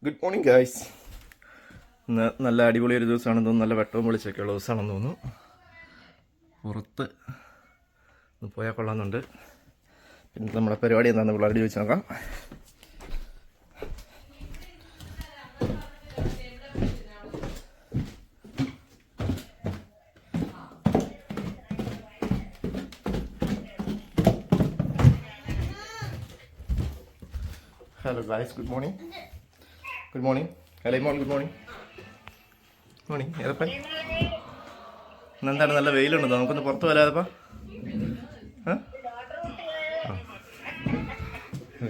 Good morning guys. ഇന്ന് നല്ല അടിപൊളി ഒരു ദിവസമാണെന്ന് തോന്നുന്നു. നല്ല വെട്ടവും വെളിച്ചൊക്കെയുള്ള ദിവസമാണെന്ന് തോന്നുന്നു. പുറത്ത് ഒന്ന് പോയാൽ കൊള്ളാമെന്നുണ്ട്. പിന്നെ നമ്മുടെ പരിപാടി എന്താണെന്ന് പിള്ളേരോട് ചോദിച്ച് നോക്കാം. Hello guys, good morning. Good morning കലൈമോൻ. Good morning. മോർണിംഗ് ഏതപ്പൻ. ഇന്നെന്താണ് നല്ല വെയിലുണ്ടോ? നമുക്കൊന്ന് പുറത്ത് വരാതെപ്പാ.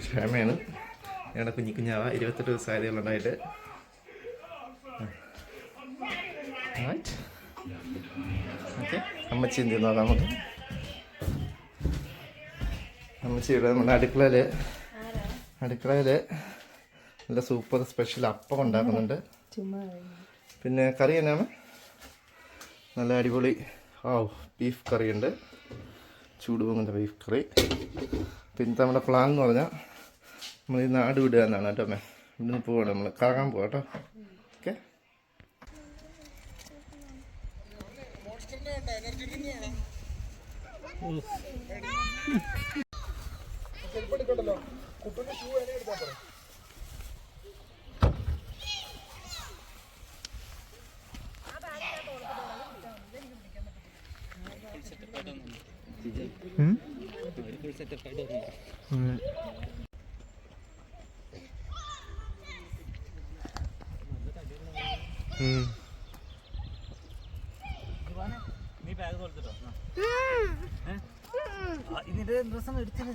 ക്ഷമയാണ് ഞങ്ങളുടെ കുഞ്ഞാവ 28 ദിവസം ആയതുകൊണ്ടായിട്ട്. ഓക്കെ, അമ്മച്ചി എന്ത് ചെയ്യുന്നതാണ് നമുക്ക്. അമ്മച്ചിയുടെ നമ്മുടെ അടുക്കളയിൽ നല്ല സൂപ്പർ സ്പെഷ്യൽ അപ്പം ഉണ്ടാക്കുന്നുണ്ട്. പിന്നെ കറി എന്നാണ്? നല്ല അടിപൊളി ബീഫ് കറിയുണ്ട്, ചൂടുപൊങ്ങുന്ന ബീഫ് കറി. പിന്നെ നമ്മുടെ പ്ലാൻ എന്ന് പറഞ്ഞാൽ നമ്മൾ ഈ നാട് വിടുക എന്നാണ് കേട്ടോ. അമ്മേ ഇവിടുന്ന് പോവാണ്, നമ്മൾ കറങ്ങാൻ പോവാം കേട്ടോ. ഓക്കെ, നീ ബാഗ് കൊടുത്തിട്ടോ? ഇതിന്റെ ദിവസം എടുത്തത്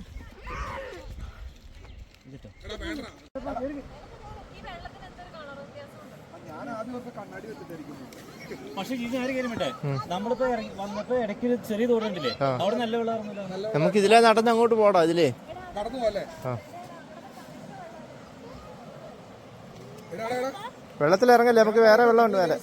പക്ഷെ ഇത് നേരെ കയറിമട്ടെ. നമ്മളിപ്പോ വന്നപ്പോ ഇടയ്ക്ക് ചെറിയ തോടുണ്ടല്ലേ, അവിടെ നല്ല വെള്ളമായിരുന്നല്ലോ. നമുക്ക് ഇതിലെ നടന്ന് അങ്ങോട്ട് പോടാ. ഇതിലേ നടന്നു പോലെ വെള്ളത്തിൽ ഇറങ്ങല്ലേ, നമുക്ക് വേറെ വെള്ളമുണ്ട് നേരെ.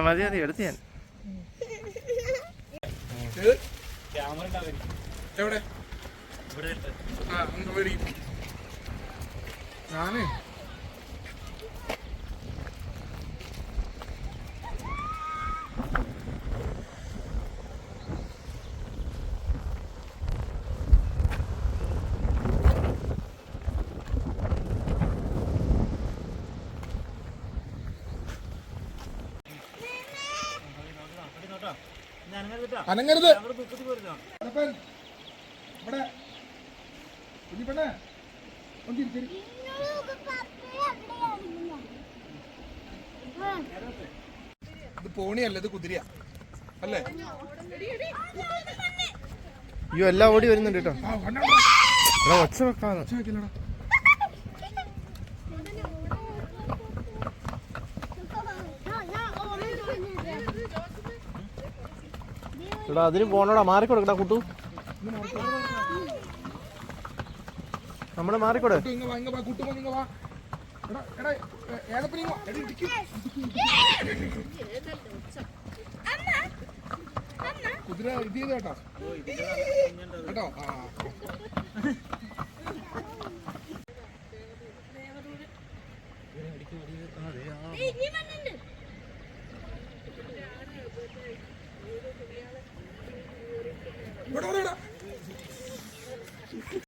മതി മതി എടുത്ത് ഞാൻ. ഞാന് അനങ്ങരുത്. ഇത് പോണിയല്ല, ഇത് കുതിരയാ അല്ലേ? അയ്യോ, എല്ലാം ഓടി വരുന്നുണ്ട് കേട്ടോ. ഒച്ച വെക്കാന്ന് എടാ, അതിന് പോണോടാ. മാറിക്കൊടുക്കടാ കുട്ടു, നമ്മള് മാറിക്കൊടു. കുതിര ഇത് ചെയ്തേട്ടോ കേട്ടോ.